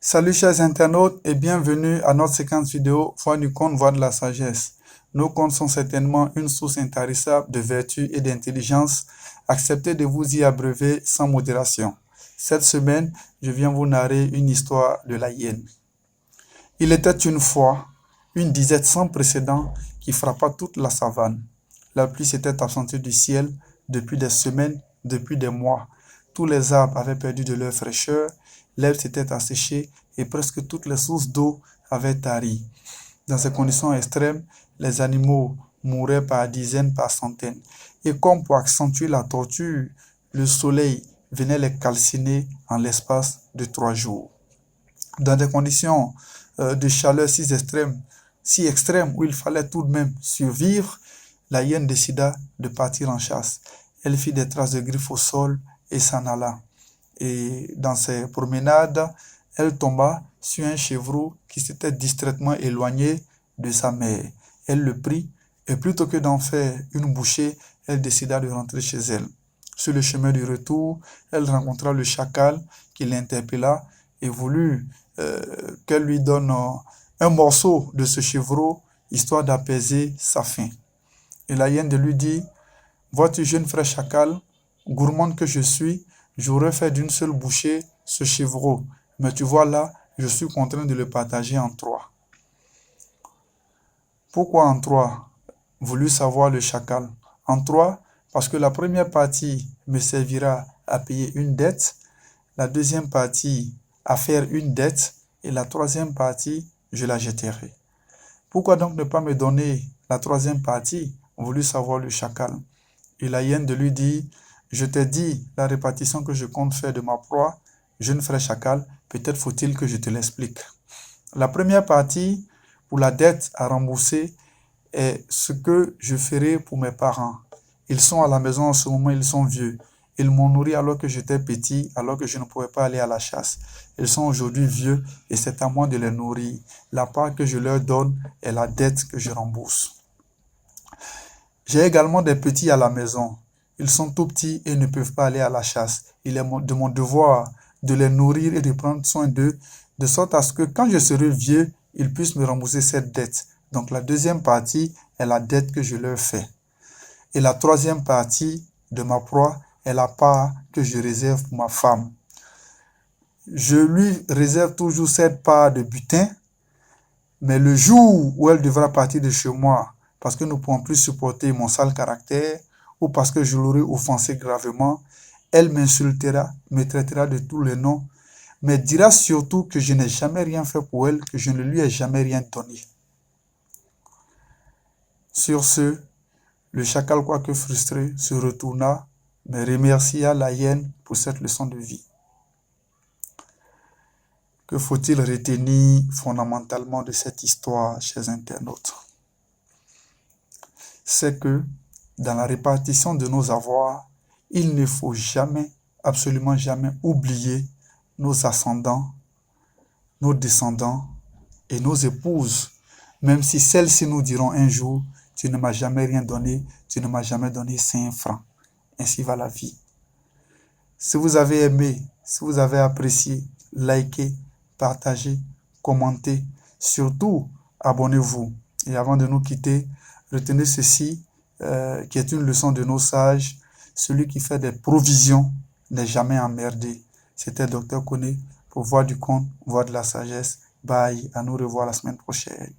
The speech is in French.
Salut chers internautes et bienvenue à notre séquence vidéo Voix du conte, Voix de la sagesse. Nos contes sont certainement une source intarissable de vertu et d'intelligence. Acceptez de vous y abreuver sans modération. Cette semaine, je viens vous narrer une histoire de la hyène. Il était une fois une disette sans précédent qui frappa toute la savane. La pluie s'était absentée du ciel depuis des semaines, depuis des mois. Tous les arbres avaient perdu de leur fraîcheur, l'herbe s'était asséchée et presque toutes les sources d'eau avaient tari. Dans ces conditions extrêmes, les animaux mouraient par dizaines, par centaines. Et comme pour accentuer la torture, le soleil venait les calciner en l'espace de 3 jours. Dans des conditions de chaleur si extrêmes où il fallait tout de même survivre, la hyène décida de partir en chasse. Elle fit des traces de griffes au sol et s'en alla. Et dans ses promenades, elle tomba sur un chevreau qui s'était distraitement éloigné de sa mère. Elle le prit et plutôt que d'en faire une bouchée, elle décida de rentrer chez elle. Sur le chemin du retour, elle rencontra le chacal qui l'interpella et voulut qu'elle lui donne un morceau de ce chevreau, histoire d'apaiser sa faim. Et la hyène lui dit, « Vois-tu, jeune frère chacal, gourmande que je suis, j'aurais fait d'une seule bouchée ce chevreau, mais tu vois là, je suis contraint de le partager en 3. » Pourquoi en 3? Voulut savoir le chacal. En 3, parce que la première partie me servira à payer une dette, la deuxième partie à faire une dette, et la troisième partie, je la jetterai. Pourquoi donc ne pas me donner la troisième partie? Voulut savoir le chacal. Et la hyène de lui dit, je t'ai dit la répartition que je compte faire de ma proie, jeune frère chacal, peut-être faut-il que je te l'explique. La première partie, pour la dette à rembourser, est ce que je ferai pour mes parents. Ils sont à la maison en ce moment, ils sont vieux. Ils m'ont nourri alors que j'étais petit, alors que je ne pouvais pas aller à la chasse. Ils sont aujourd'hui vieux et c'est à moi de les nourrir. La part que je leur donne est la dette que je rembourse. J'ai également des petits à la maison. Ils sont tout petits et ne peuvent pas aller à la chasse. Il est de mon devoir de les nourrir et de prendre soin d'eux, de sorte à ce que quand je serai vieux, ils puissent me rembourser cette dette. Donc la deuxième partie est la dette que je leur fais. Et la troisième partie de ma proie est la part que je réserve pour ma femme. Je lui réserve toujours cette part de butin, mais le jour où elle devra partir de chez moi, parce que nous ne pourrons plus supporter mon sale caractère, ou parce que je l'aurai offensé gravement, elle m'insultera, me traitera de tous les noms, mais dira surtout que je n'ai jamais rien fait pour elle, que je ne lui ai jamais rien donné. Sur ce, le chacal, quoique frustré, se retourna, mais remercia la hyène pour cette leçon de vie. Que faut-il retenir fondamentalement de cette histoire, chers internautes? C'est que dans la répartition de nos avoirs, il ne faut jamais, absolument jamais oublier nos ascendants, nos descendants et nos épouses, même si celles-ci nous diront un jour, tu ne m'as jamais rien donné, tu ne m'as jamais donné 5 francs. Ainsi va la vie. Si vous avez aimé, si vous avez apprécié, likez, partagez, commentez, surtout abonnez-vous. Et avant de nous quitter, retenez ceci, qui est une leçon de nos sages, celui qui fait des provisions n'est jamais emmerdé. C'était Dr Koné pour Voix du conte, Voix de la sagesse. Bye, à nous revoir la semaine prochaine.